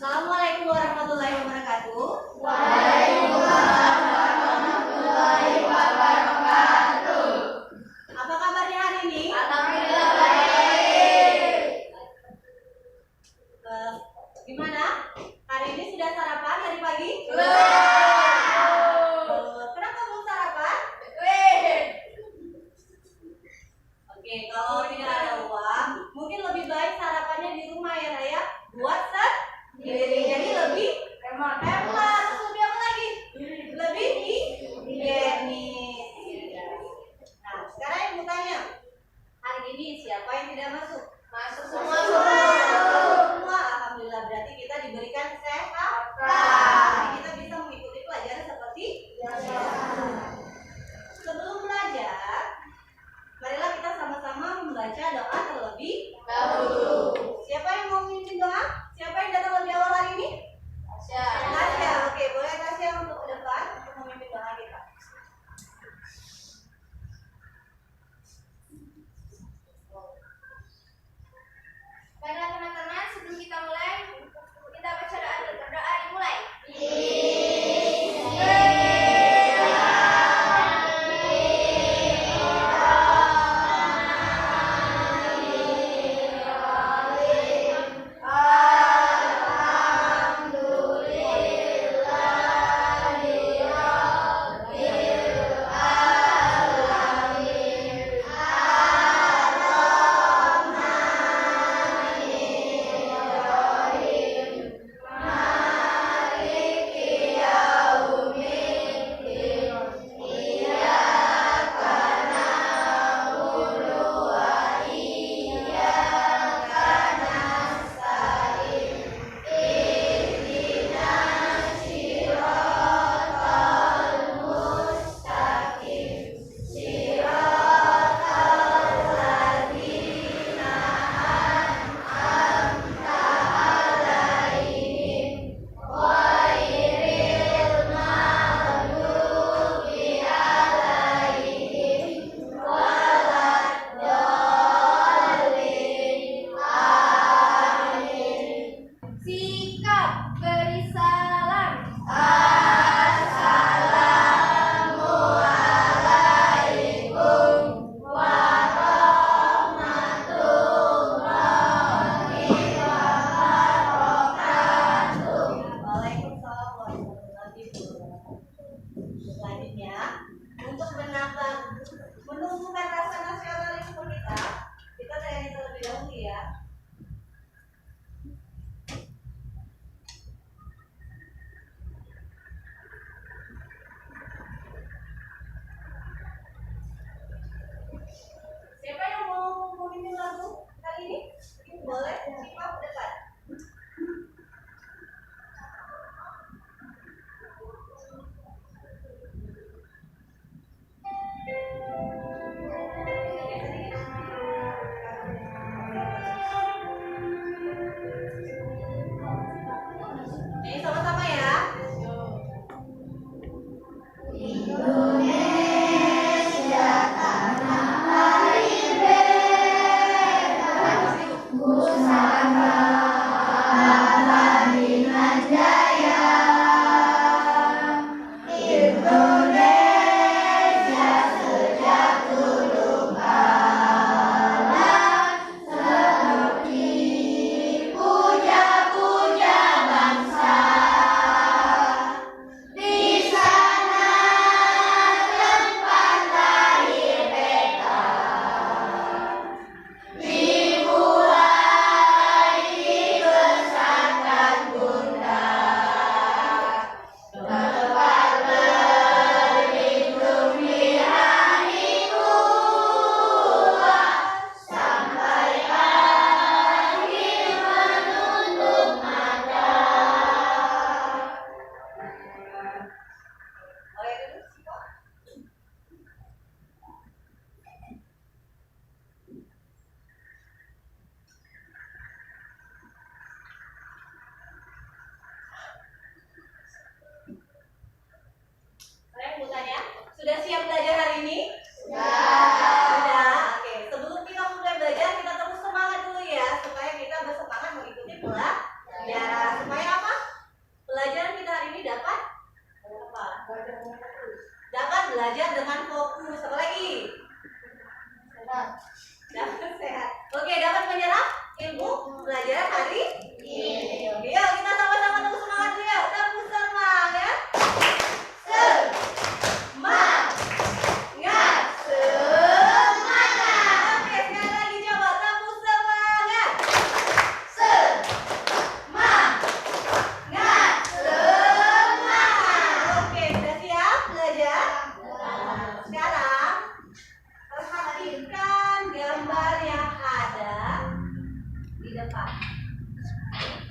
Assalamualaikum warahmatullahi wabarakatuh. Waalaikumsalam warahmatullahi wabarakatuh. Apa kabarnya hari ini? Alhamdulillah baik. Gimana? Hari ini sudah sarapan dari pagi? Kenapa belum sarapan? Oke, kalau tidak ada uang, mungkin lebih baik sarapannya di rumah ya, Raya. Buat sendiri, jadi lebih hemat. Terus lebih apa lagi? Lebih higienis. Nah, sekarang ibu tanya, hari ini siapa yang tidak masuk? Masuk semua. Semua, alhamdulillah, berarti kita diberikan sehat. Jadi kita bisa mengikuti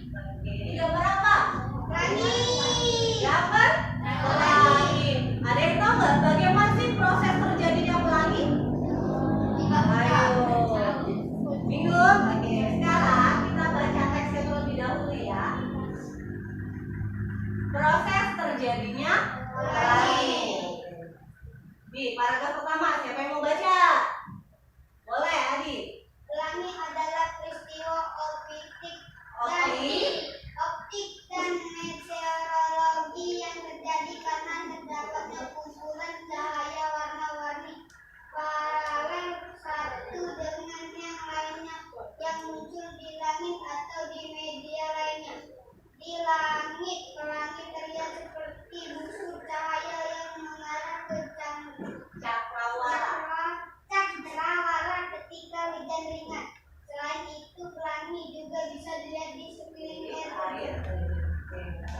Oke, ini gambar apa? Pelangi. Gambar pelangi. Ada yang tahu nggak bagaimana sih proses terjadinya pelangi? Ayo. Bingung? Oke, sekarang kita baca teksnya terlebih dahulu ya. Proses terjadinya pelangi. Di paragraf pertama, siapa yang mau baca? Boleh, Adi. Pelangi adalah peristiwa optik dan meteorologi yang terjadi karena terdapatnya kumpulan cahaya warna-warni paralel satu dengan yang lainnya yang muncul di langit atau di media lainnya. Di langit, pelangi terlihat seperti busur cahaya yang mengarah ke cakrawala ketika hujan ringan. Selain itu, pelangi juga bisa dilihat di sekeliling air.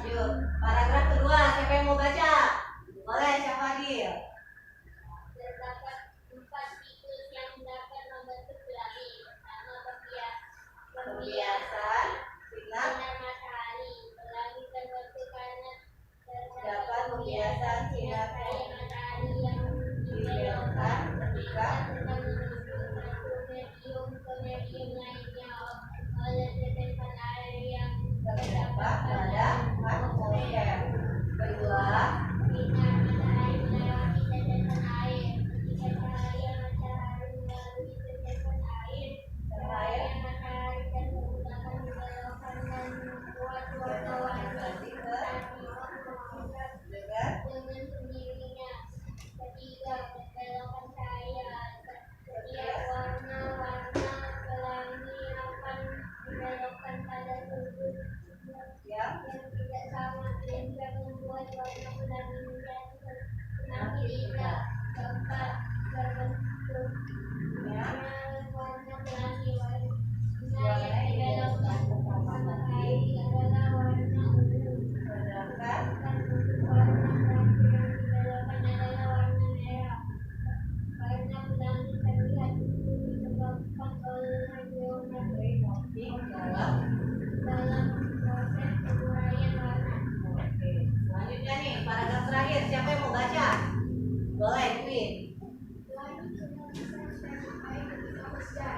Yuk, paragraf kedua, siapa yang mau baca? Boleh, siapa Adil? Terdapat 4 siklus yang dapat membentuk pelangi. Pertama, Pembiasan, sinar, sinar matahari. Pelangi terbentuk karena dapat pembiasan sinar cahaya matahari yang dibelokkan ketika sedang menuju satu medium ke medium lainnya oleh tetesan air yang terdapat pada atmosfer. Kedua, sinar matahari melewati tetesan air. Ketika cahaya matahari melalui tetesan air, cahaya matahari tersebut akan dibelokkan dan membuat warna-warni dengan sendirinya. Ketiga, pembelokan cahaya. Setiap warna-warna pelangi akan dibelokkan pada sudut yang tidak sama sehingga membuat warna pelangi menjadi semakin indah. Keempat, terbentuknya warna pelangi. Warna yang dibelokkan pertama kali adalah warna ungu. sedangkan Warna terakhir yang dibelokkan adalah warna merah. Warna pelangi terlihat itu disebabkan oleh geometri optik dalam. dalam proses penguraian warna. Oke, selanjutnya nih, paragraf terakhir, siapa yang mau baca? Boleh, Dwi. Pelangi cuma bisa sampai ketika hujan,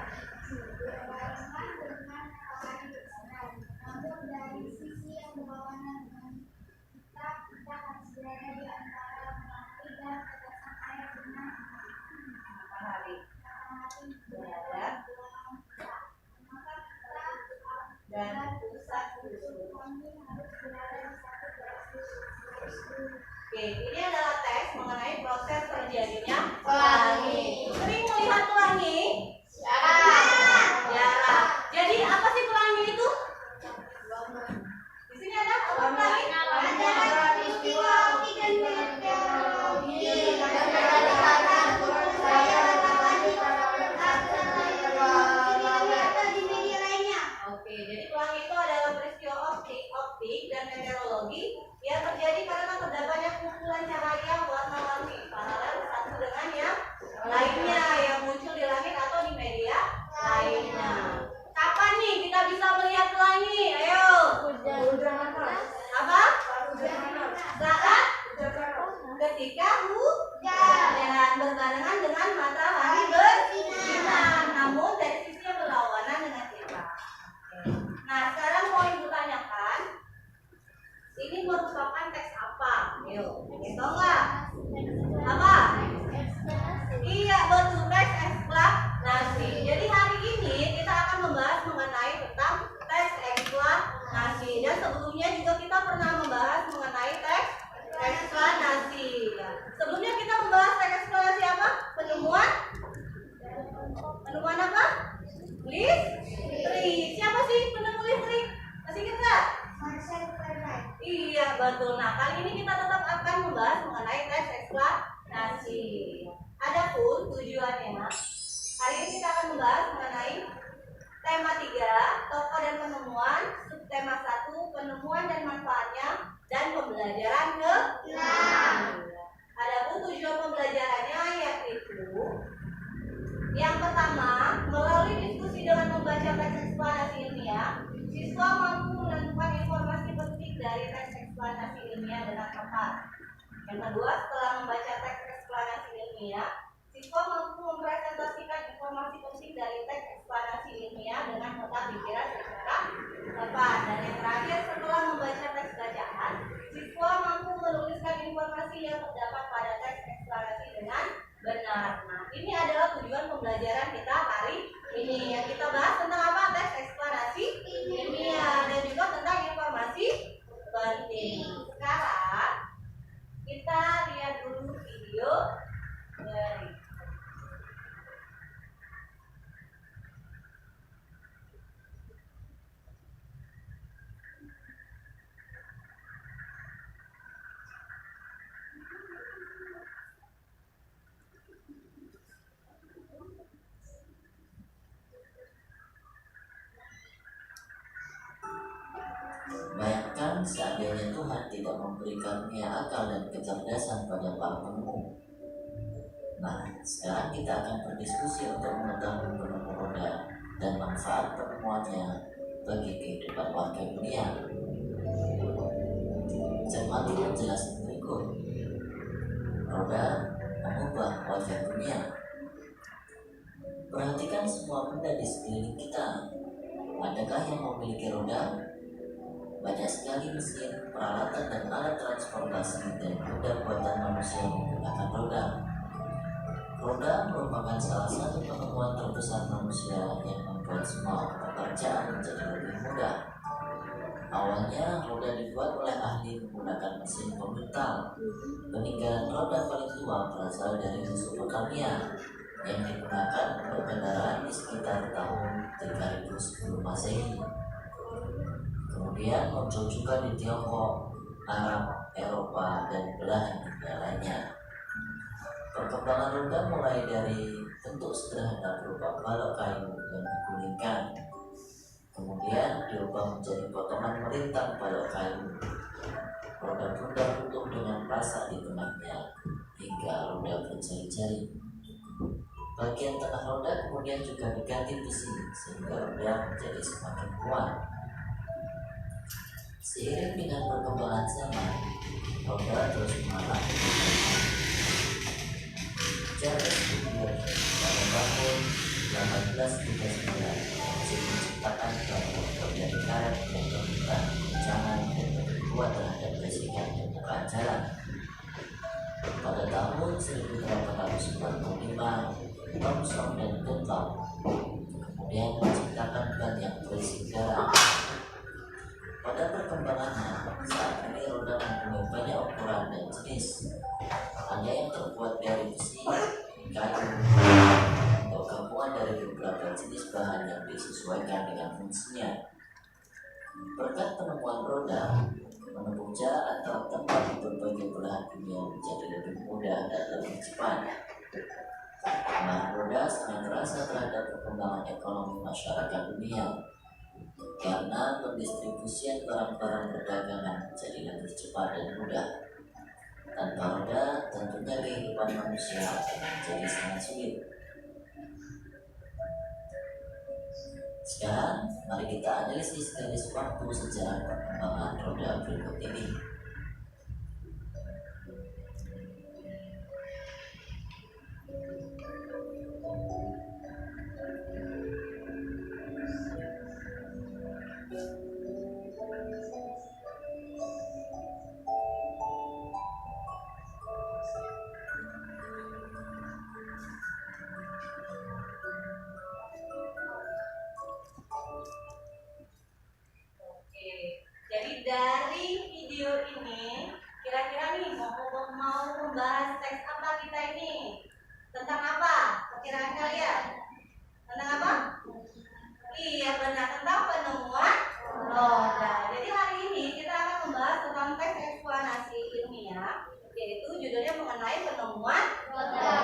berbarengan dengan matahari bersinar. Namun dari sisi yang berlawanan dengan kita harus berada di antara matahari dan tetesan air dengan Matahari matahari berada maka kita dan pusat busur. kami harus berada di satu garis lurus. Oke, ini adalah teks mengenai proses terjadinya Pelangi. Sering melihat pelangi? Jarang. Jadi apa sih pelangi itu? Di sini ada apa pelangi? Adalah peristiwa optik dan meteorologi yang terjadi karena kumpulan cahaya warna-warni atau di media lainnya. Oke, jadi pelangi itu adalah peristiwa optik dan meteorologi yang terjadi karena terdapatnya kumpulan cahaya warna-warni paralel satu dengan yang lainnya yang muncul di langit atau di media lainnya. Kapan nih kita bisa melihat pelangi? Ayo. Apa? Saat ketika hujan berbarengan dengan matahari bersinar, namun dari sisi yang berlawanan dengan kita. Nah, sekarang mau ibu tanyakan, ini merupakan teks apa? Ayo, tahu nggak? Apa? Iya, betul, teks eksplanasi. Jadi hari ini kita akan membahas mengenai tentang teks eksplanasi. Dan sebelumnya juga kita pernah membahas mengenai teks eksplanasi. Sebelumnya kita membahas teks eksplanasi apa? Penemuan apa? Listrik. Siapa sih penemu listrik? Masih ingat nggak? Iya, betul. Nah, kali ini kita tetap akan membahas mengenai teks eksplanasi. Adapun tujuannya, hari ini kita akan membahas mengenai tema 3, tokoh dan penemuan, subtema 1, penemuan dan manfaatnya, dan pembelajaran ke-6. Adapun tujuan pembelajarannya yaitu yang pertama, melalui diskusi dengan membaca teks eksplanasi ilmiah, siswa mampu eksplanasi ilmiah dengan tepat. Yang kedua, setelah membaca teks eksplanasi ilmiah, siswa mampu mempresentasikan informasi penting dari teks eksplanasi ilmiah dengan tetap dikira secara tepat. Dan yang terakhir, setelah membaca teks bacaan, siswa mampu menuliskan informasi yang terdapat pada teks eksplanasi dengan benar. Nah, ini adalah tujuan pembelajaran kita hari ini. Yang kita bahas tentang apa? Teks eksplanasi ilmiah dan juga tentang informasi penting. Sekarang kita lihat dulu video dari Bayangkan seandainya Tuhan tidak memberi karunia akal dan kecerdasan pada para penemu. Nah, sekarang kita akan berdiskusi untuk mengetahui penemu roda dan manfaat penemuannya bagi kehidupan warga dunia. Cermati penjelasan berikut. Roda mengubah wajah dunia. Perhatikan semua benda di sekeliling kita. Adakah yang memiliki roda? Banyak sekali mesin, peralatan, dan alat transportasi dan benda buatan manusia menggunakan roda. Roda merupakan salah satu penemuan terbesar manusia yang membuat semua pekerjaan menjadi lebih mudah. Awalnya, roda dibuat oleh ahli menggunakan mesin pemetal. Peninggalan roda paling tua berasal dari Mesopotamia yang digunakan untuk kendaraan di sekitar tahun 3000 sebelum Masehi. Kemudian muncul juga di Tiongkok, Arab, Eropa, dan belahan dunia lainnya. Perkembangan roda mulai dari bentuk sederhana berupa balok kayu yang digulingkan, kemudian diubah menjadi potongan melintang balok kayu. Roda bundar utuh dengan pasak di tengahnya hingga roda berjari-jari. Bagian tengah roda kemudian juga diganti besi sehingga roda menjadi semakin kuat. Seiring dengan perkembangan zaman, roda terus mengalami perubahan. Charles Goodyear pada tahun 1839 berhasil menciptakan roda dari karet yang berputar kencang dan berkuat terhadap bisikan permukaan jalan. Pada tahun 1845, Thomson dan Dunlop kemudian menciptakan ban yang berisi garam. Pada perkembangannya, saat ini roda mempunyai banyak ukuran dan jenis. Ada yang terbuat dari besi, kayu, atau gabungan dari beberapa jenis bahan yang disesuaikan dengan fungsinya. Berkat penemuan roda, menempuh jarak antar tempat di berbagai belahan dunia menjadi lebih mudah dan lebih cepat. Pengaruh roda sangat terasa terhadap perkembangan ekonomi masyarakat dunia, karena pendistribusian barang-barang perdagangan menjadi lebih cepat dan mudah. Tanpa roda, tentunya kehidupan manusia akan menjadi sangat sulit. Sekarang, mari kita analisis garis waktu sejarah perkembangan roda berikut ini. Jadi dari video ini, kira-kira nih mau membahas teks apa kita ini? Tentang apa? Perkiraan kalian? Tentang apa? Iya benar, tentang penemuan roda. Jadi hari ini kita akan membahas tentang teks eksplanasi ilmiah, yaitu judulnya mengenai penemuan roda.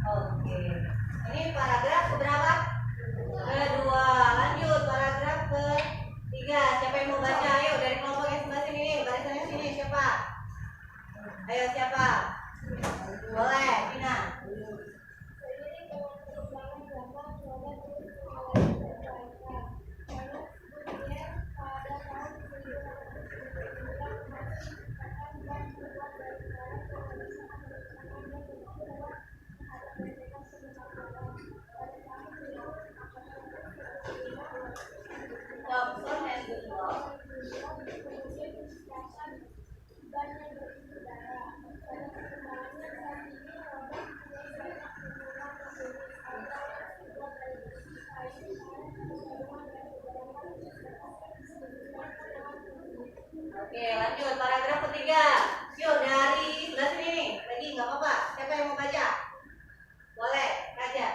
Oke. Ini paragraf keberapa? Kedua. Lanjut paragraf ketiga. Siapa yang mau baca? Ayo dari kelompok yang sebelah sini nih. Barisannya sini siapa? Ayo siapa? Boleh, Vina. Thompson and Goodall. Oke, lanjut paragraf ketiga. Yuk dari sebelah sini nih. Lagi nggak apa-apa. Siapa yang mau baca? Boleh, baca.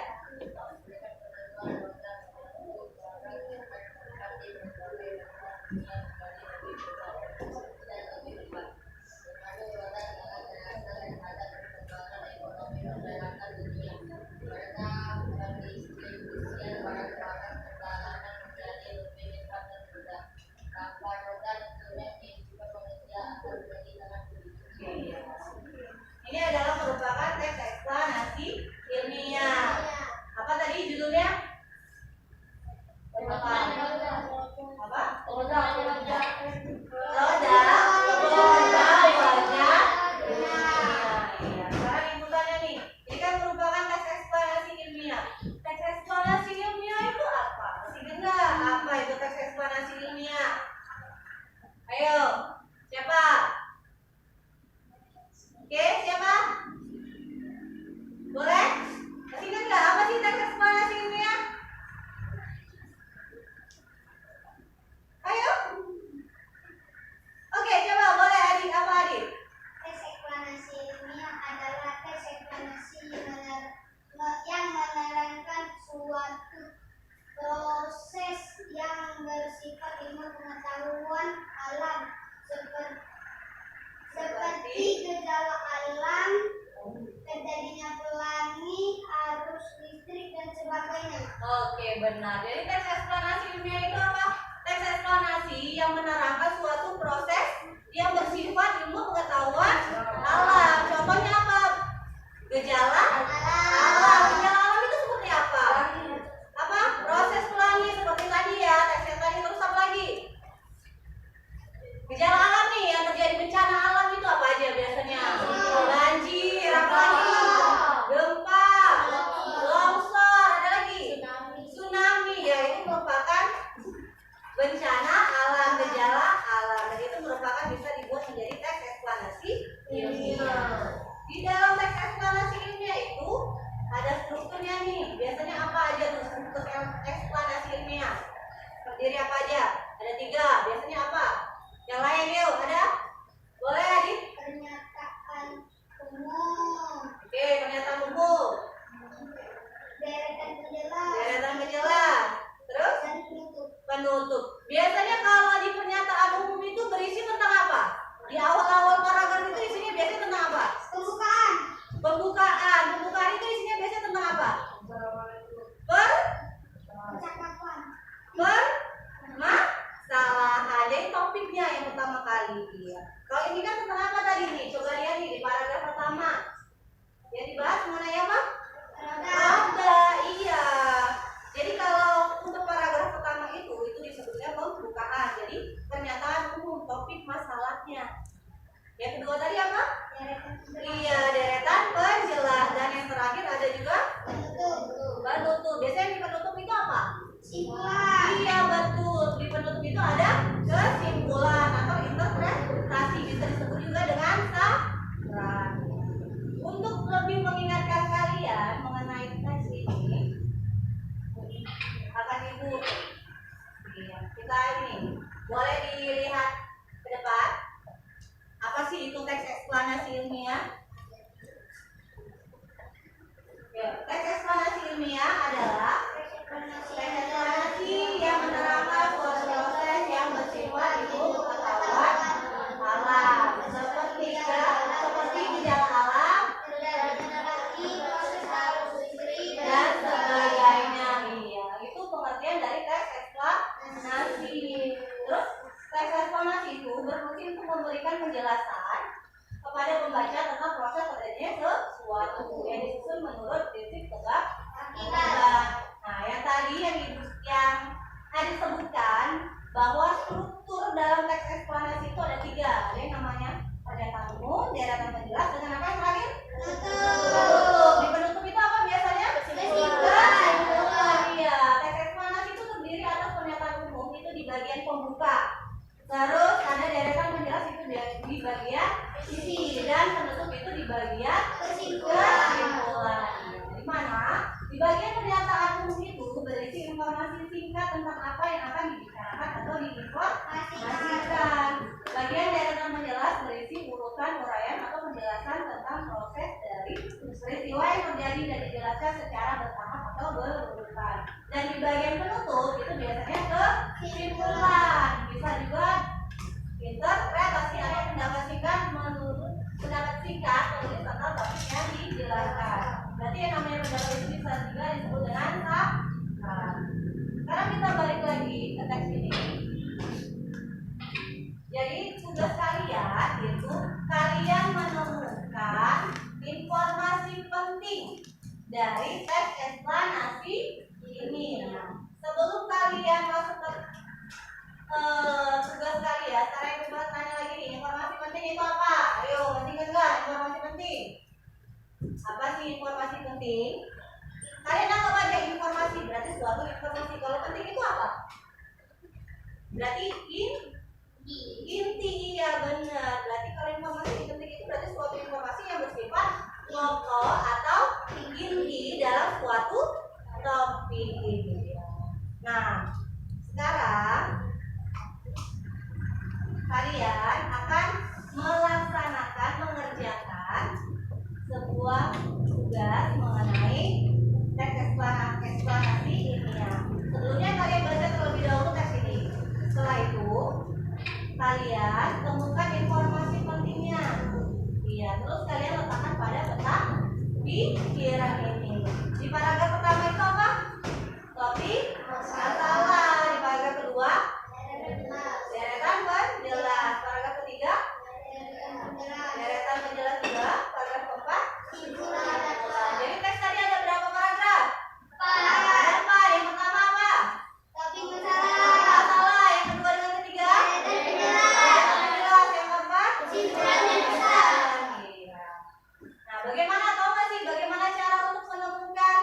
Ini adalah merupakan teks eksplanasi ilmiah. Apa tadi judulnya? Apa? Apa? Roda wajah. Iya. Sekarang inputannya nih. Ini kan merupakan teks eksplanasi ilmiah. Teks eksplanasi ilmiah itu apa? Masih dengar? Apa itu teks eksplanasi ilmiah? Ayo, siapa? Oke, siapa? Boleh? Masih ingat nggak apa sih teks eksplanasi ilmiah? Ayo. Oke, coba boleh Adit, apa Adit? Teks eksplanasi ilmiah adalah teks eksplanasi yang menerangkan suatu proses yang bersifat ilmu pengetahuan alam seperti gejala alam, terjadinya pelangi, arus listrik dan sebagainya. Oke, benar. Jadi teks eksplanasi ilmiah itu apa? Teks eksplanasi yang menerangkan suatu proses yang bersifat ilmu pengetahuan alam. Contohnya apa? Gejala alam. Gejala alam itu seperti apa? Apa? Proses pelangi seperti tadi ya, teks yang tadi. Terus apa lagi? Gejala alam nih yang terjadi bencana alam itu apa aja biasanya? Banjir, apa lagi? Gempa, longsor, ada lagi? Tsunami. Ya, itu merupakan bencana alam, gejala alam. Dan itu merupakan bisa dibuat menjadi teks eksplanasi ilmiah. Di dalam teks eksplanasi ilmiah itu ada strukturnya nih. Biasanya apa aja tuh struktur eksplanasi ilmiah? Terdiri apa aja? Ada 3. Biasanya apa? Yang lain yuk, ada? Boleh Adit? Pernyataan umum, Oke, pernyataan umum. deretan penjelas, Deretan penjelas. Terus? dan penutup. Penutup. Biasanya kalau di pernyataan umum itu berisi tentang apa? Di awal-awal paragraf itu isinya biasanya tentang apa? Pembukaan, Pembukaan. Pembukaan itu isinya biasanya tentang apa? percakapan, Permasalahan. Jadi topiknya yang pertama kali dia. Kalau ini kan tentang apa tadi nih? Coba lihat nih di paragraf pertama. Yang dibahas mengenai apa? Roda. Iya. Jadi kalau untuk paragraf pertama itu disebutnya pembukaan. Jadi pernyataan umum, topik masalahnya. Yang kedua tadi apa? deretan penjelas, Iya, deretan penjelas. Dan yang terakhir ada juga penutup. Biasanya di penutup itu apa? kesimpulan, Iya, betul. Di penutup itu ada kesimpulan atau interpretasi. Bisa disebut juga dengan saran. Untuk lebih mengingatkan kalian mengenai teks ini, eksplanasi itu berfungsi untuk memberikan penjelasan kepada pembaca tentang proses terjadinya sesuatu yang disusun menurut prinsip tegak akibat. Nah, yang tadi yang disebutkan bahwa struktur dalam teks eksplanasi itu ada 3. Ada yang namanya pernyataan umum, deretan penjelas, dengan apa yang terakhir? Penutup. Di penutup itu apa biasanya? Kesimpulan. Iya, teks eksplanasi itu terdiri atas pernyataan umum itu di bagian pembuka. Terus ada deretan penjelas itu di bagian isi, dan penutup itu di bagian kesimpulan. Di mana di bagian pernyataan umum itu berisi informasi singkat tentang apa yang akan dibicarakan atau diinformasikan. Bagian deretan penjelas berisi urutan uraian atau penjelasan tentang proses dari peristiwa yang terjadi dan dijelaskan secara bertahap atau berurutan. Dan di bagian penutup itu biasanya kesimpulan. Bisa juga interpretasi atau pendapat singkat menurut pendapat singkat menulis tentang topik yang dijelaskan. Berarti yang namanya pendapat itu bisa juga disebut dengan saran. Sekarang kita balik lagi ke teks ini. Jadi tugas kalian itu kalian menemukan informasi penting dari teks eksplanasi ini. Nah, sebelum kalian masuk ke tugas kalian, sekarang yang coba tanya lagi nih, informasi penting itu apa? Ayo, masih ingat nggak informasi penting? Apa sih informasi penting? Kalian anggap aja informasi, berarti suatu informasi. Kalau penting itu apa? Berarti inti, iya benar. Berarti kalau informasi penting itu berarti suatu informasi yang bersifat pokok atau inti dalam suatu topik ini. Nah, sekarang kalian akan mengerjakan sebuah tugas mengenai teks eksplanasi ini ya. Sebelumnya kalian baca terlebih dahulu teks ini. Setelah itu kalian temukan informasi pentingnya. Iya, terus kalian letakkan pada peta pikiran ini. Di paragraf pertama itu apa? Topik masalah. Di paragraf kedua deretan penjelas. Paragraf ketiga deretan penjelas juga. Paragraf keempat kesimpulan. Jadi teks tadi ada berapa paragraf? 4. Yang pertama apa? Topik Masalah. Yang kedua dengan ketiga deretan penjelas. Yang keempat kesimpulan. Nah, bagaimana, tahu nggak sih bagaimana cara untuk menemukan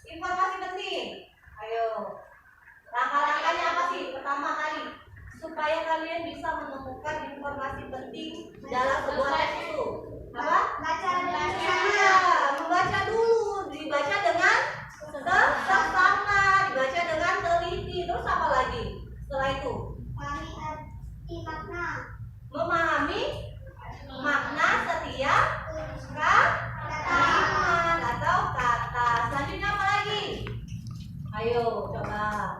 informasi penting? Ayo, langkah-langkahnya apa sih? Pertama kali, supaya kalian bisa menemukan informasi penting dalam sebuah teks itu apa? Iya, membaca dulu, dibaca dengan seksama, dibaca dengan teliti. Terus apa lagi? Setelah itu memahami makna setiap kalimat atau kata. Selanjutnya apa lagi? Ayo coba.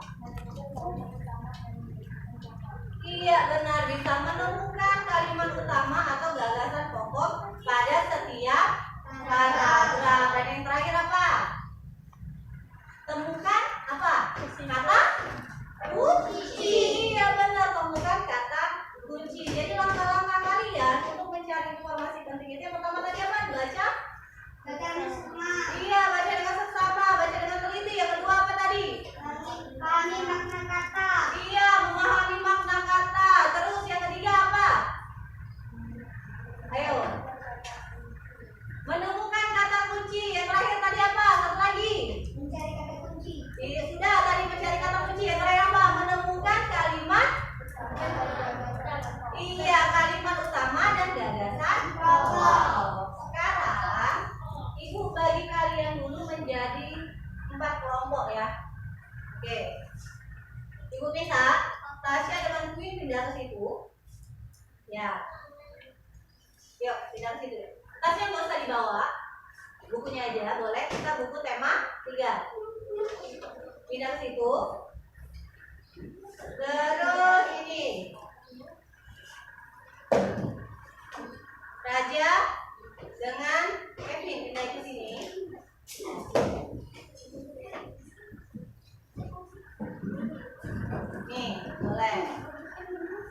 Iya benar, bisa menemukan kalimat utama atau gagasan pokok pada setiap paragraf. Dan yang terakhir apa? Temukan apa? Kata kunci. Iya benar, temukan kata kunci. Jadi langkah-langkah kalian untuk mencari informasi penting itu yang pertama tadi apa? Baca. Iya, baca dengan seksama, baca dengan teliti. Yang kedua apa tadi? Pahami makna kata. Iya, memahami makna kata. Terus yang ketiga apa? Ayo. Menemukan kata kunci. Yang terakhir tadi apa? Satu lagi. Mencari kata kunci. Iya, sudah tadi mencari kata kunci. Yang terakhir apa? Menemukan kalimat. Iya, kalimat utama dan gagasan pokok. Sekarang Ibu bagi kalian dulu menjadi 4 kelompok ya. Oke. Ibu minta Tasya dengan Queen pindah ke situ. Ya. Yuk, pindah ke situ. Tasya nggak usah dibawa. Bukunya aja boleh. Kita buku tema 3. Pindah ke situ. Terus ini. Raja dengan Kevin pindah ke sini. Nih, boleh.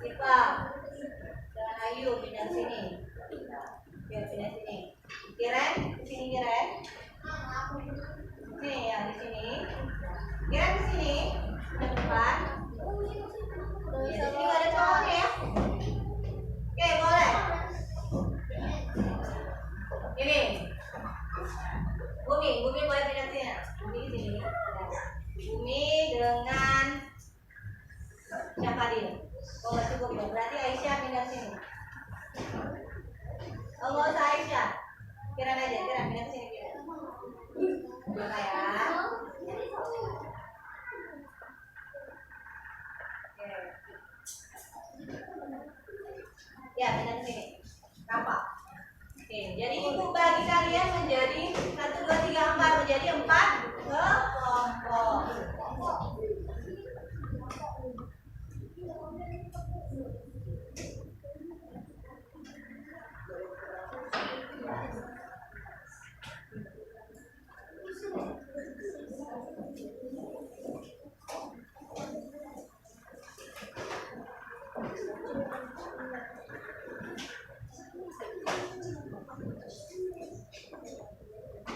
Kita Ya, benar sini. Nampak. Oke, jadi ibu bagi kalian menjadi 1, 2, 3, 4 menjadi 4 kelompok.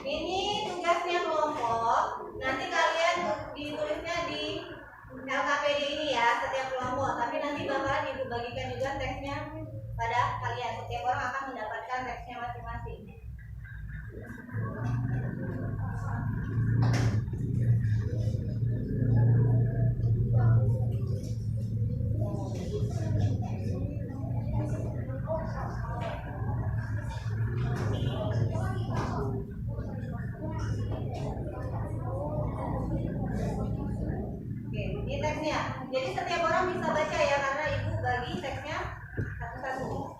Ini tugasnya kelompok. Nanti kalian ditulisnya di LKPD ini ya, setiap kelompok. Tapi nanti bakalan ibu bagikan juga teksnya pada kalian. Setiap orang akan mendapatkan teksnya masing-masing. Oke, ini teksnya. Jadi setiap orang bisa baca ya, karena ibu bagi teksnya satu-satu.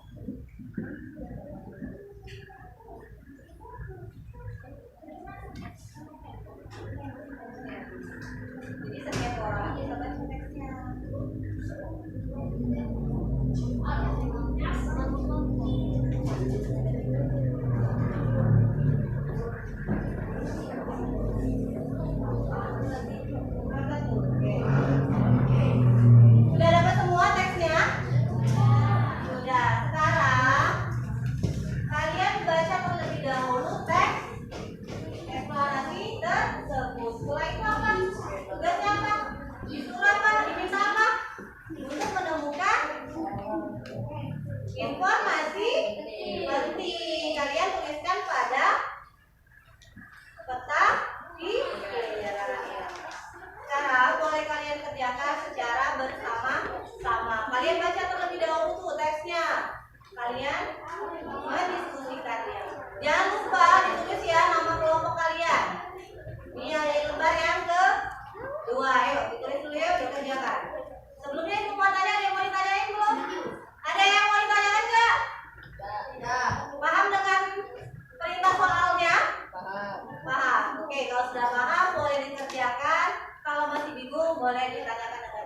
Jadi setiap orang bisa baca teksnya. Sudah dapat semua teksnya? Sudah. Sekarang kalian baca terlebih dahulu teks eksplanasi tersebut. Setelah itu apa? Tugasnya apa? Disuruh apa? Diminta apa? Untuk menemukan informasi penting. Kalian tuliskan pada peta di daerah. Sekarang boleh kalian kerjakan secara bersama-sama. Kalian baca terlebih dahulu tuh teksnya. Kalian mendiskusikannya. Jangan lupa ditulis ya nama kelompok kalian. Ini ada lembar yang kedua. Ayo ditulis dulu ya, dikerjakan. Sebelumnya ibu mau tanya, ada yang mau ditanyain belum? Ada yang mau ditanyakan nggak? Paham dengan perintah soalnya? Paham. Oke, kalau sudah paham boleh dikerjakan. Kalau masih bingung boleh ditanyakan dengan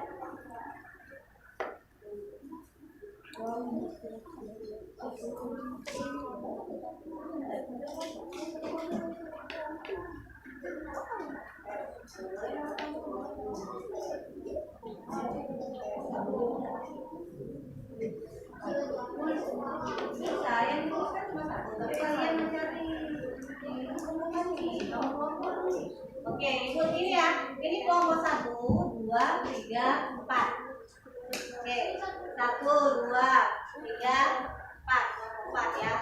bisa yang dituliskan cuma satu, tapi kalian mencari Oke, ikut ini ya. Ini kelompok 1, 2, 3, 4. Oke, 1, 2, 3, 4. 4 ya.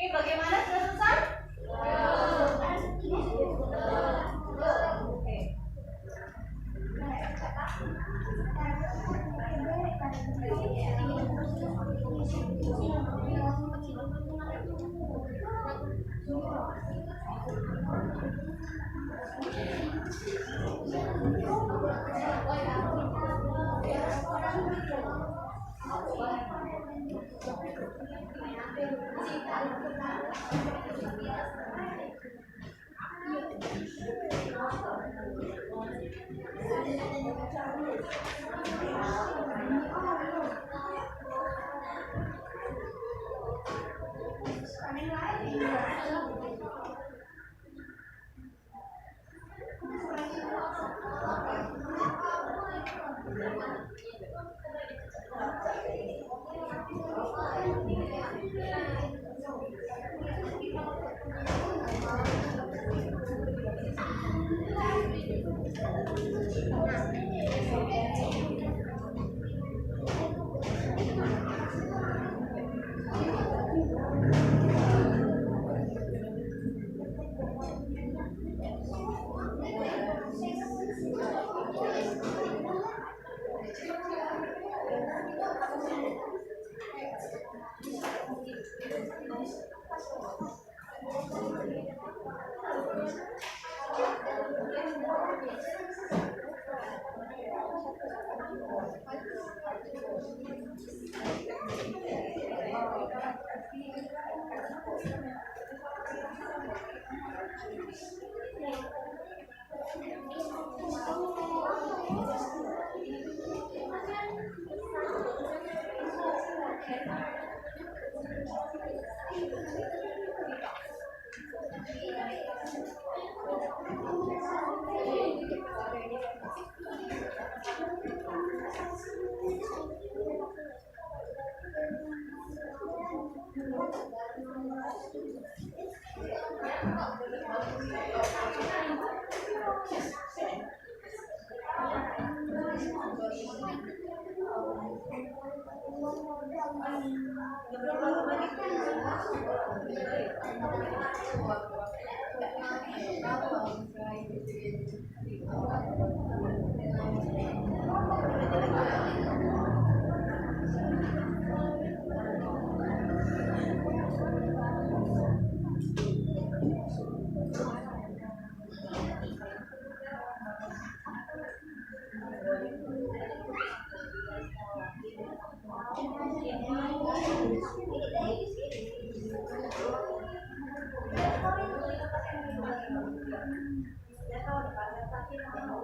Oke, bagaimana, sudah selesai? Oke. Ya kalau dipakai tapi mau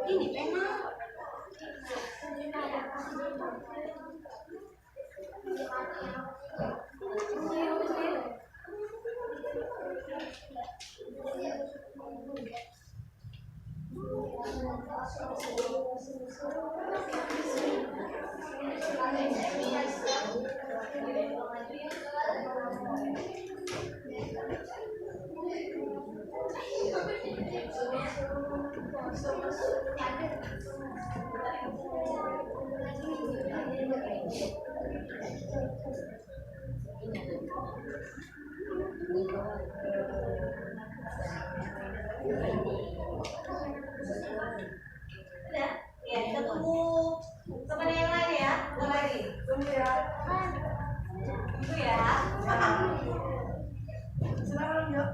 ini pena. Udah, ya kita tunggu teman yang lain ya. Tunggu lagi. Tunggu ya. Tunggu ya. Selamat yuk.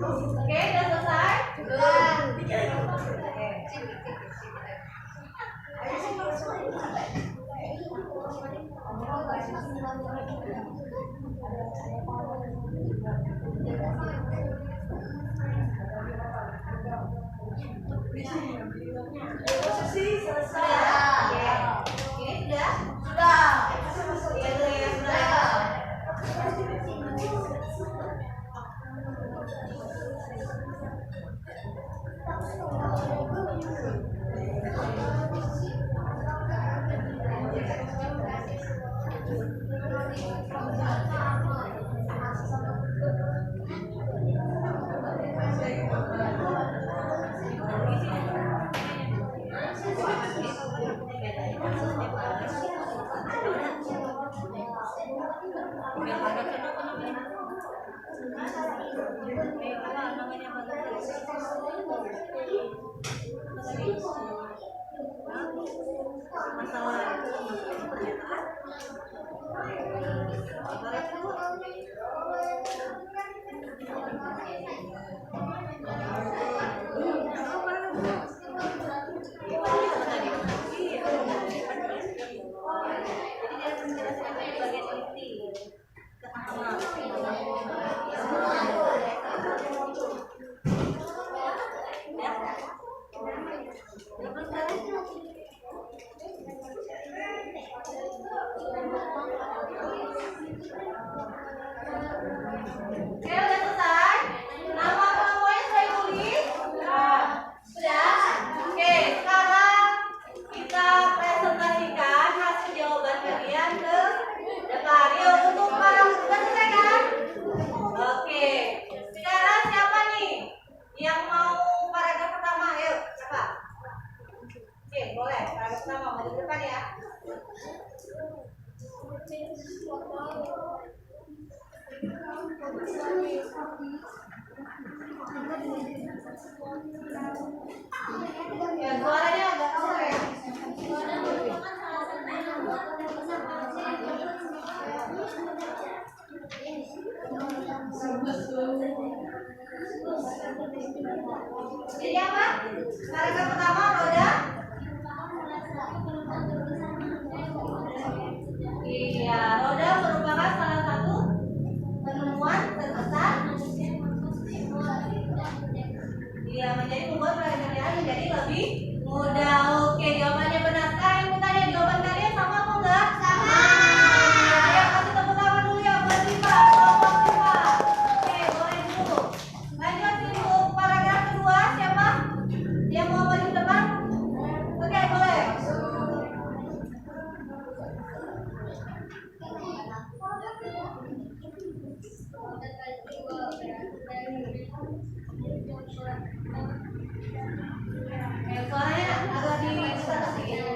Oke, udah selesai? Belum. Posisi selesai. Ini sudah? Sudah. Iya, sudah. yang pertama maju ke depan ya. Ya, suaranya agak keluar ya. Jadi apa? Paragraf pertama roda. Iya, roda merupakan salah satu penemuan terbesar. Iya, menjadi membuat pekerjaan menjadi lebih mudah. Oke, jawabannya benar. Sekarang yang bertanya, jawaban kalian sama apa enggak? Sama. Ayo kasih tepuk tangan dulu ya buat Diva. Kelompok Diva. Oke, boleh dulu. Lanjut untuk paragraf kedua, siapa yang mau maju ke depan? Oke, boleh. Suaranya agak didekat sedikit.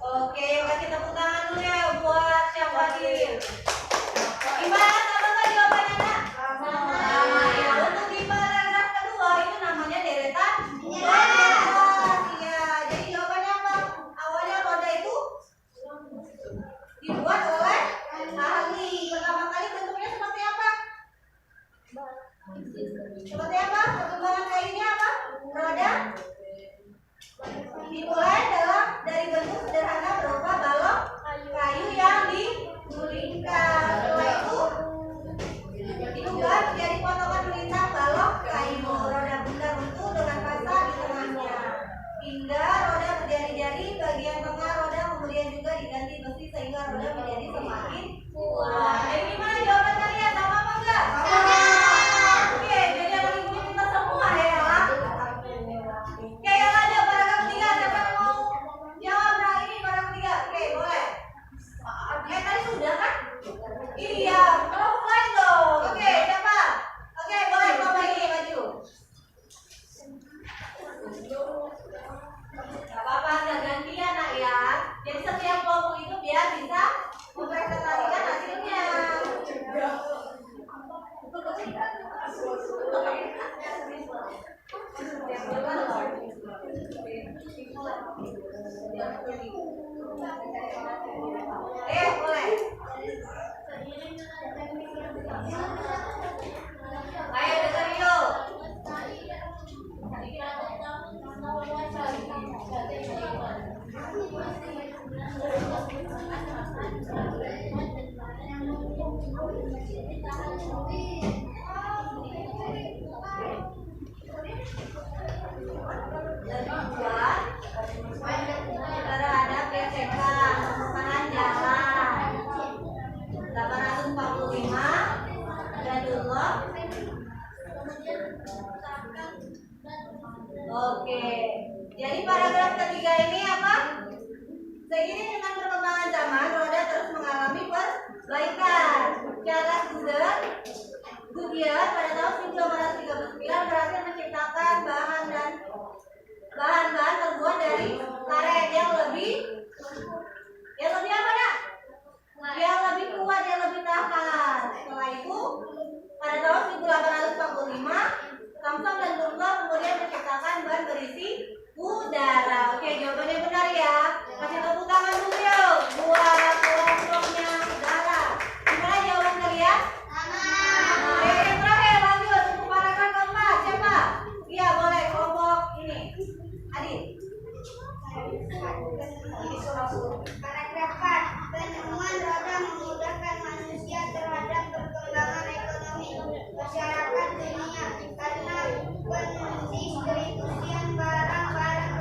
Oke, kasih tepuk tangan dulu ya buat Chef Fadil. Gimana, sama nggak jawabannya, Nak? Sama. Ya, untuk di paragraf kedua itu namanya deretan roda. Iya, jadi jawabannya apa? Awalnya roda itu dibuat oleh ahli. Pertama kali bentuknya seperti apa? Seperti apa? Perkembangan kayunya apa? Roda dimulai dari bentuk sederhana berupa balok kayu yang digulingkan. Setelah itu diubah menjadi potongan melintang balok kayu. Roda bundar runtuh dengan pasta di tengahnya. Hingga roda berjari-jari, bagian tengah roda kemudian juga diganti besi sehingga roda menjadi semakin kuat. Gimana jawaban kalian? Sama apa enggak? Sama. Oke, jadi anak ibu kita semua ya. Oke, yang ada paragraf ketiga, siapa yang mau jawab? Nah, ini paragraf ketiga. Oke, boleh. Tadi sudah kan? Iya, kalau mulai dong. Oke, siapa? Oke, boleh kelompok ini maju. Gak apa-apa, nggak gantian nak ya. Jadi setiap kelompok itu biar bisa mempresentasikan hasilnya. Boleh. Ayo dengar yuk. Terhadap gesekan permukaan jalan 845 Jadullah. Oke, jadi paragraf ketiga ini apa? Seiring dengan perkembangan zaman, roda terus mengalami perbaikan. Charles Goodyear pada tahun 1839 berhasil menciptakan bahan-bahan terbuat dari karet yang lebih apa, Nak? Yang lebih kuat, yang lebih tahan. Setelah itu, pada tahun 1845, Thomson dan Dunlop kemudian menciptakan ban berisi udara. Oke, jawabannya benar ya. Kasih tepuk tangan dulu yuk buat kelompoknya udara. Gimana jawaban kalian? Sama. Yang terakhir lanjut untuk paragraf keempat. Siapa? Iya, boleh kelompok ini. Adit. Paragraf 4. Penemuan roda memudahkan manusia terhadap perkembangan ekonomi masyarakat dunia karena pendistribusian barang-barang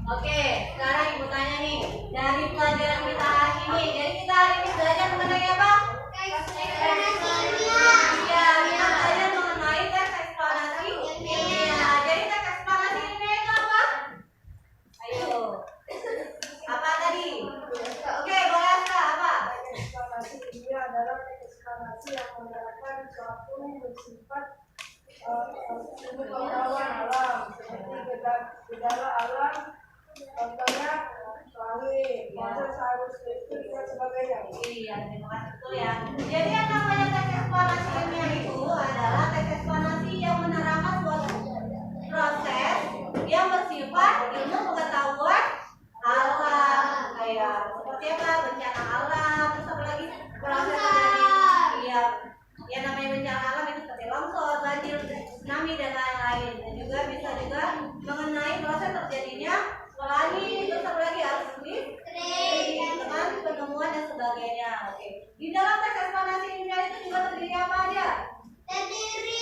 Oke, sekarang ibu tanya nih, dari pelajaran kita hari ini, jadi kita hari ini belajar mengenai apa? Iya, kita belajar mengenai teks eksplanasi ilmiah. Jadi teks eksplanasi ilmiah itu apa? Ayo, apa tadi? Oke, boleh Aska, apa? Eksplanasi ilmiah adalah eksplanasi yang menerapkan suatu bersifat pengetahuan alam seperti gejala alam, contohnya langit, proses arus listrik dan sebagainya. Iya, terima kasih betul ya. Jadi yang namanya teks eksplanasi ilmiah itu adalah teks eksplanasi yang menerangkan suatu proses yang bersifat ilmu pengetahuan alam, kayak seperti apa, bencana alam, terus apa lagi, proses terjadi, iya, yang namanya bencana alam itu seperti longsor, banjir, tsunami dan lain-lain. Dan juga bisa juga mengenai proses terjadinya langit, terus apa lagi, arus listrik, dengan penemuan dan sebagainya. Oke, di dalam teks eksplanasi ilmiah itu juga terdiri apa aja? Terdiri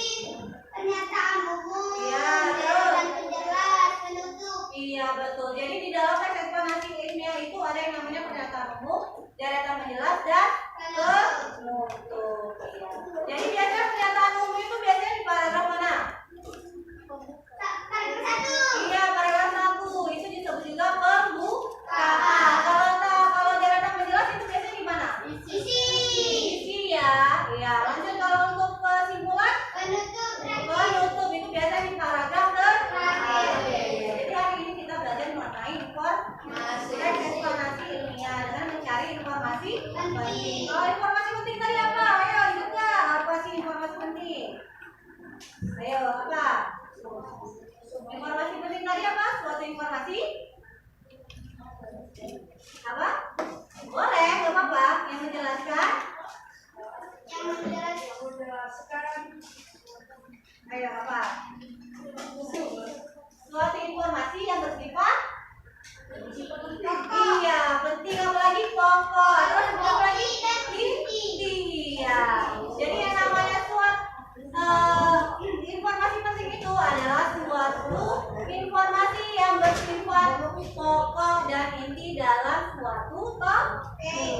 pernyataan umum, Iya, penjelasan penjelas, penutup. Iya betul. Jadi di dalam teks eksplanasi ilmiah itu ada yang namanya pernyataan umum, deretan menjelas dan penutup. Iya. Jadi biasanya pernyataan umum itu biasanya di paragraf mana? Paragraf 1. Iya, paragraf 1. Itu disebut juga pembukaan. Kalau deretan menjelas itu biasanya di mana? Isi. Isi ya. Iya. Lanjut kalau untuk kesimpulan, penutup itu biasanya di paragraf terakhir. Jadi hari ini kita belajar mengenai informasi teks eksplanasi ilmiah dengan mencari informasi penting. Kalau informasi penting tadi apa? Ayo juga. Apa sih informasi penting? Ayo apa? Informasi penting tadi apa? Suatu informasi apa? Boleh, nggak apa-apa. Yang menjelaskan. Ayo apa? Suatu informasi yang bersifat iya, penting, apalagi pokok. Terus apa lagi? Iya. Jadi yang namanya informasi penting itu adalah suatu informasi yang bersifat pokok dan inti dalam suatu topik.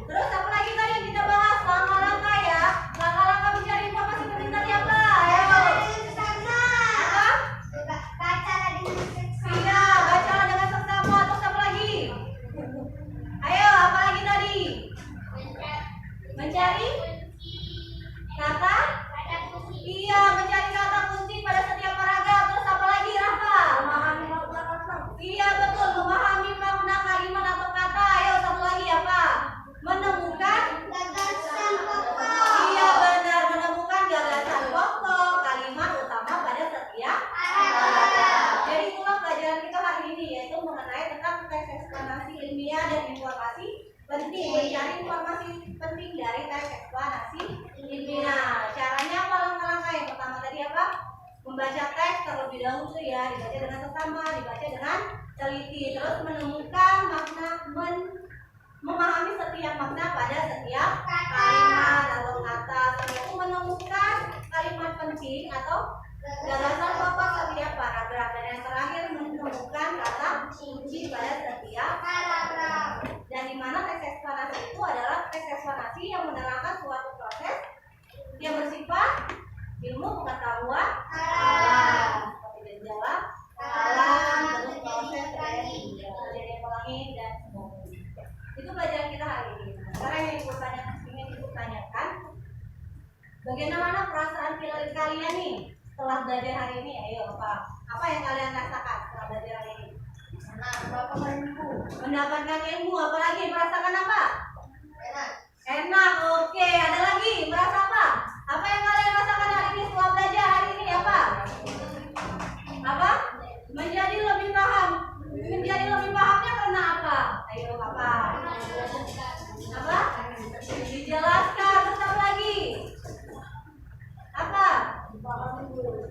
Terus apa lagi tadi yang kita bahas? Langkah-langkah ya. Langkah-langkah mencari informasi penting tadi apa? Ayo. Apa? Iya, bacalah dengan seksama. Terus apa lagi? Ayo, apa lagi tadi? Mencari kata? Iya, mencari kata kunci pada setiap paragraf. Terus apa lagi, Rafa? Iya, betul. Memahami makna kalimat atau kata. Ayo, satu lagi apa? Menemukan Gagasan pokok. iya, benar. Menemukan gagasan pokok kalimat utama pada setiap paragraf. Jadi itulah pelajaran kita hari ini, yaitu mengenai tentang teks eksplanasi ilmiah dan informasi penting. Mencari informasi penting dari teks eksplanasi ilmiah. Caranya apa? Langkah-langkah yang pertama tadi apa? Membaca teks terlebih dahulu ya, dibaca dengan seksama, dibaca dengan teliti, terus menemukan makna, memahami setiap makna pada setiap kalimat atau kata. Setelah itu menemukan kalimat penting atau gagasan pokok setiap paragraf, dan yang terakhir menemukan kata kunci pada setiap paragraf. Dan di mana teks eksplanasi itu adalah teks eksplanasi yang menerangkan suatu proses yang bersifat ilmu pengetahuan alam, seperti gejala alam, terus proses terjadi pelangi dan sebagainya. Itu pelajaran kita hari ini. Sekarang yang ingin ibu tanyakan, bagaimana perasaan kalian nih setelah belajar hari ini? Ayo apa yang kalian rasakan setelah belajar hari ini? Mendapatkan ilmu, apalagi merasakan apa? Enak. Oke, ada lagi merasa apa? Apa yang kalian rasakan hari ini setelah belajar hari ini?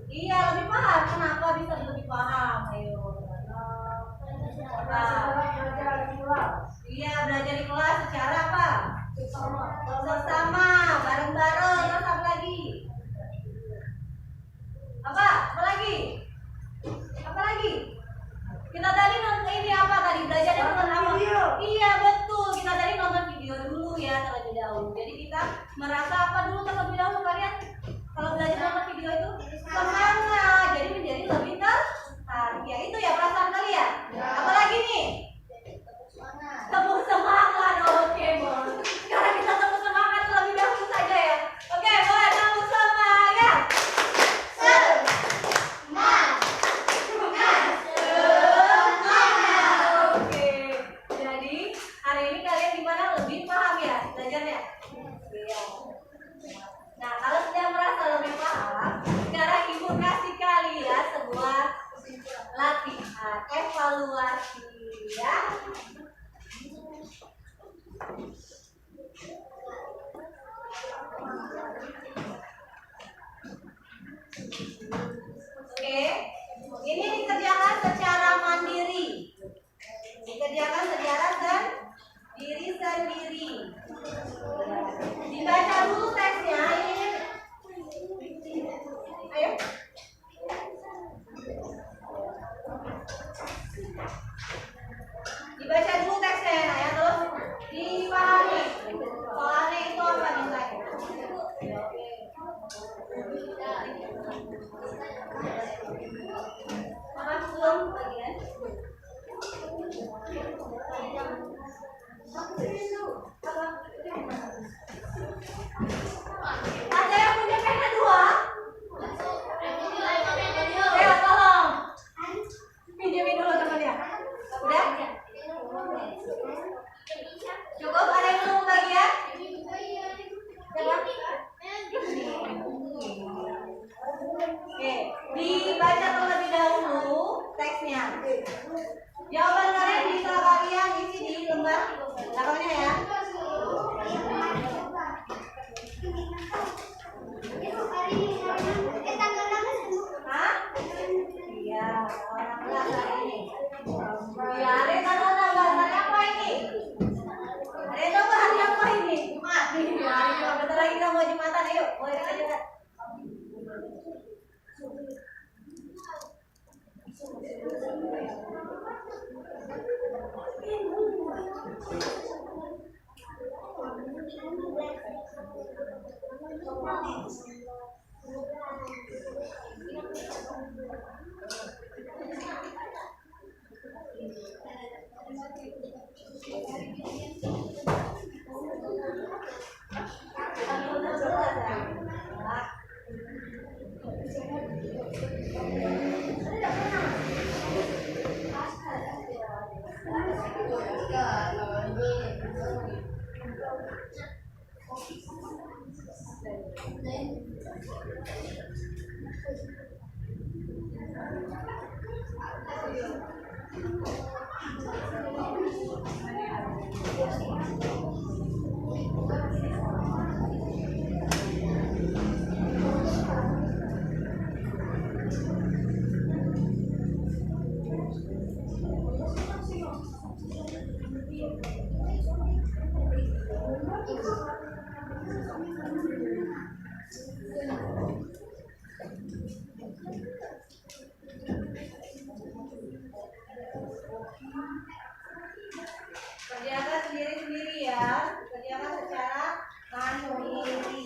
Iya, lebih paham. Kenapa bisa lebih paham? Ayo. Iya, belajar di kelas secara apa? Bersama, bareng-bareng. Terus apa lagi? Apa lagi? Apa lagi? Kita tadi nonton ini apa tadi? Belajarnya nonton apa? Iya, betul. Kita tadi nonton video dulu ya terlebih dahulu. Jadi kita merasa apa dulu terlebih dahulu kalian? Kalau belajar nonton video itu semangat. Jadi menjadi lebih tertarik. Ya itu ya perasaan kalian. Apa lagi nih? Tepuk semangat. Oke, boleh. Sekarang kita tepuk semangat terlebih dahulu saja ya. Oke, boleh tepuk semangat. Oke. Jadi hari ini kalian gimana? Lebih paham ya belajarnya? Iya. Nah, kalau sudah merasa lebih paham, sekarang ibu kasih kalian sebuah latihan evaluasi ya. Oke, ini dikerjakan secara mandiri. Dikerjakan secara diri sendiri. Dibaca dulu teksnya. Ayo. Dibaca dulu teksnya ya, terus dipahami. Soalnya itu apa mintanya? Makan belum bagian? Ada yang punya pena 2? Ayo tolong. Pinjemin dulu temannya. Udah? Cukup? Ada yang belum bagian? Oke, dibaca terlebih dahulu teksnya. Jawaban kalian bisa kalian isi di lembar belakangnya ya. Hah? Iya, orang kelas hari ini. Iya, ada yang tahu hari apa ini? Ada yang tahu hari apa ini? Jumat. Iya, bentar lagi kita mau Jumatan, ayo. Boleh kita jalan. Kerjakan sendiri-sendiri ya. Kerjakan secara mandiri.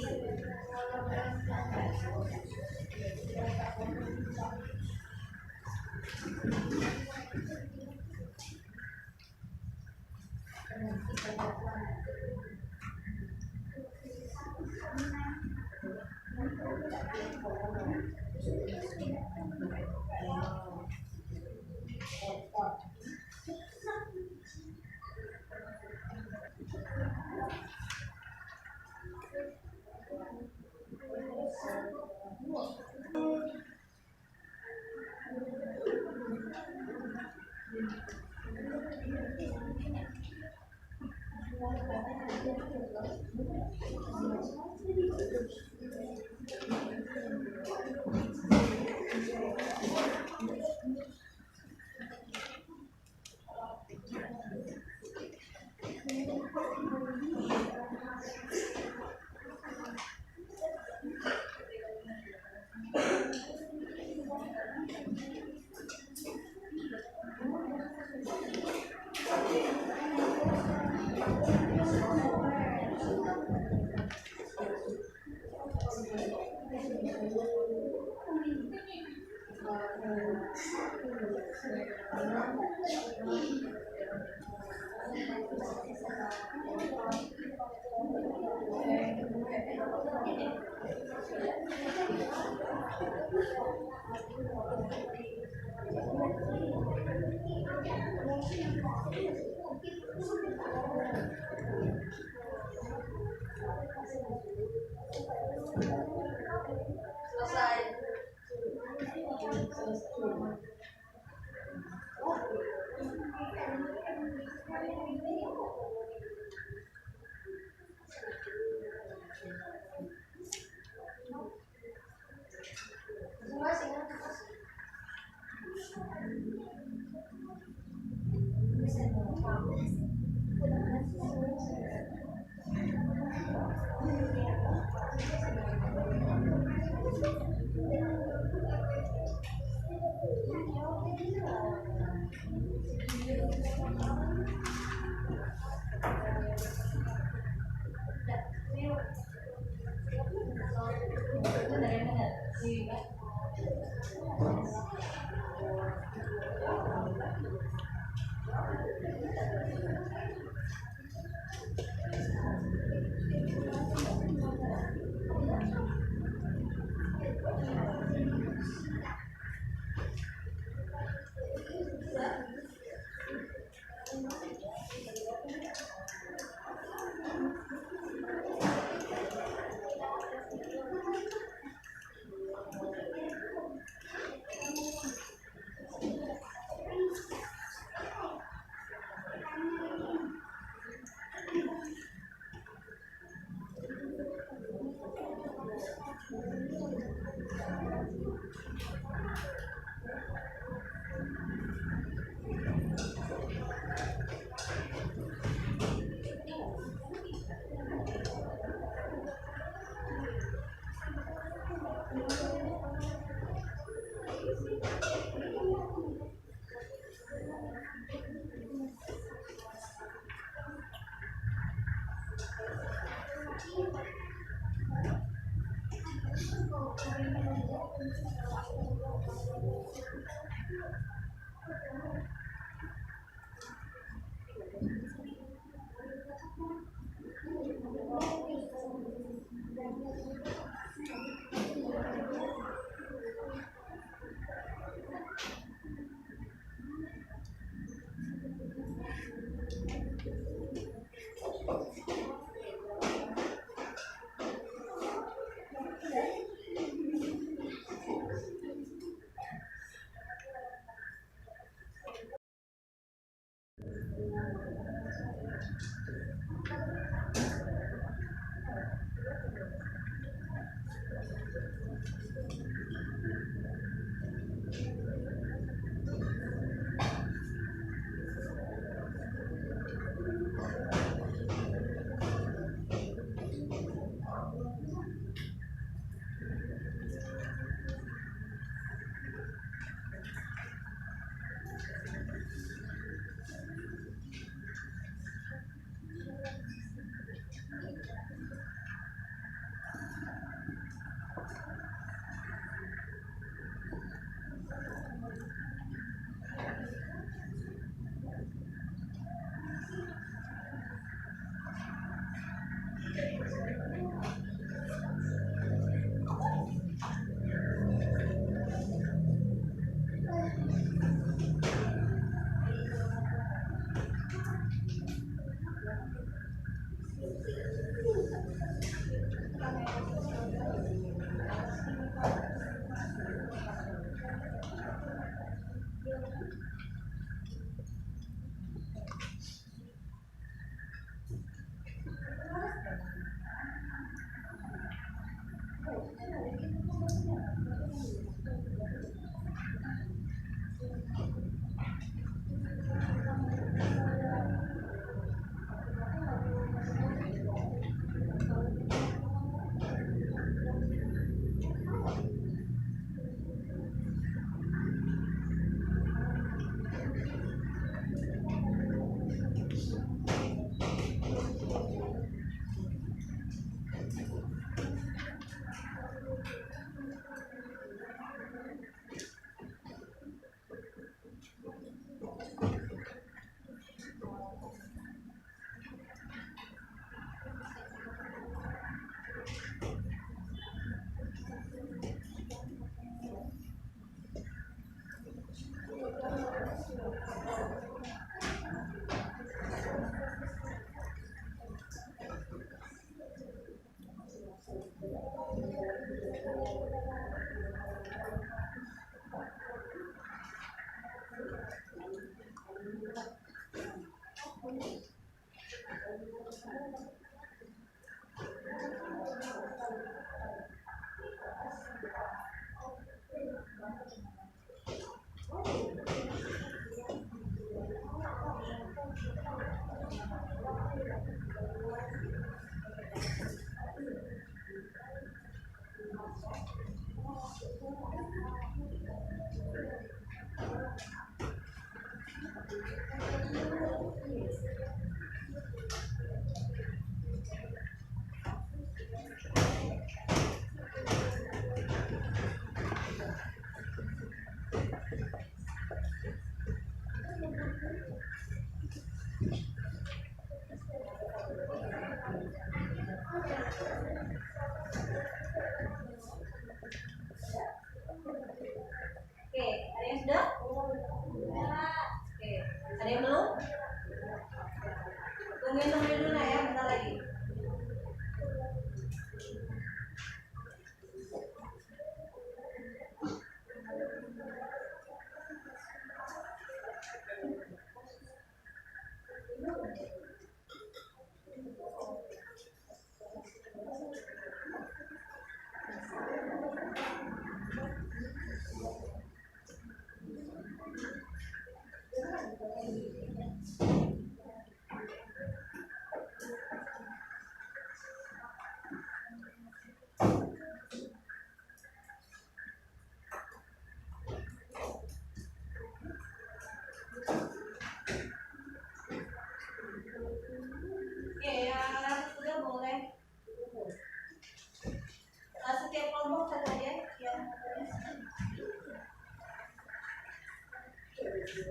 Mana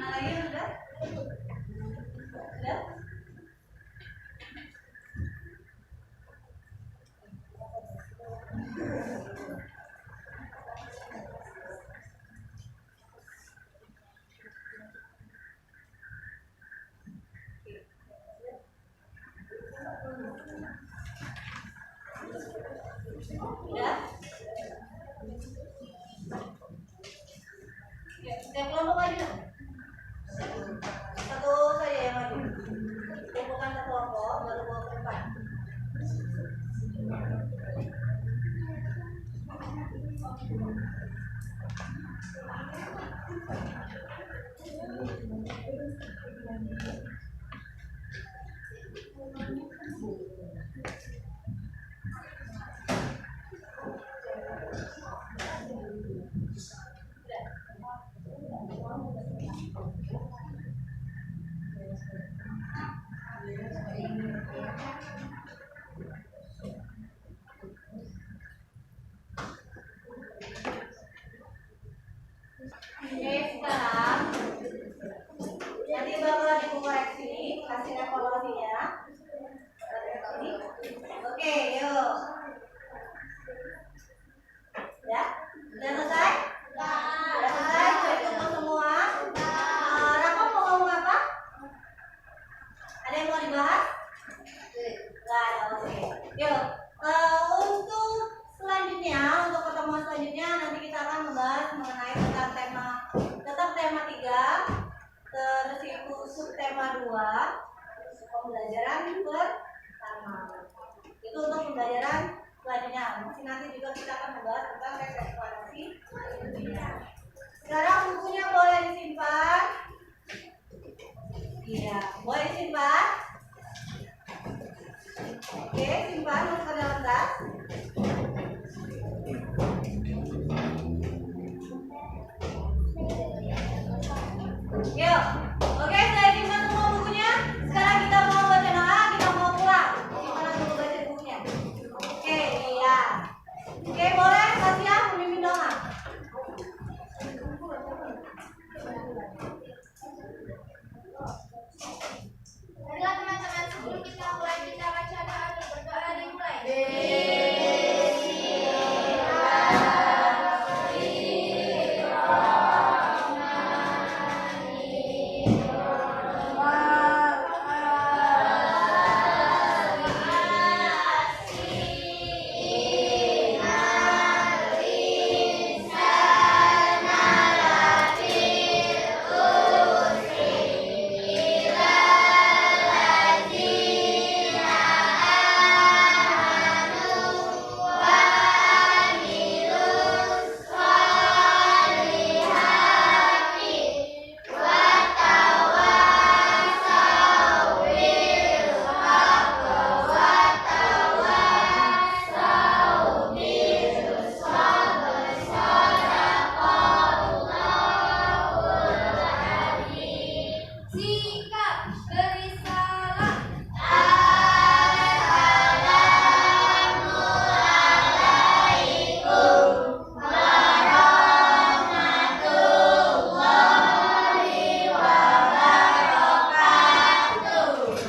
lagi yang udah? Udah? Udah? Ya, setiap kelompok aja. Satu saja yang maju. Kumpulkan satu kelompok, baru bawa ke depan. Oke, sekarang nanti bakal dikoreksi hasil evaluasinya. Oke, yuk. Ya, udah selesai? Udah selesai? Sudah dikumpul semua? Raka mau ngomong apa? Ada yang mau dibahas? Nggak ada, oke. Yuk, untuk selanjutnya, untuk pertemuan selanjutnya nanti kita akan membahas mengenai tentang tema 3, terus itu subtema 2, pembelajaran pertama. Itu untuk pembelajaran selanjutnya. Nanti juga kita akan membahas tentang tes eksplorasi. Sekarang bukunya boleh disimpan. Iya, boleh disimpan. Oke, simpan masuk ke dalam tas. Yuk, oke, saya simpan semua bukunya. Sekarang kita mau baca doa, kita mau pulang. Gimana dulu baca bukunya? Oke, iya. Oke, boleh Tasya memimpin doa. Baiklah teman-teman, sebelum kita mulai kita baca doa dan berdoa dimulai. Sikap berisalah.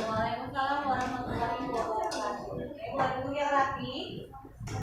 Waalaikumsalam warahmatullahi wabarakatuh. Buat ibu yang rapi,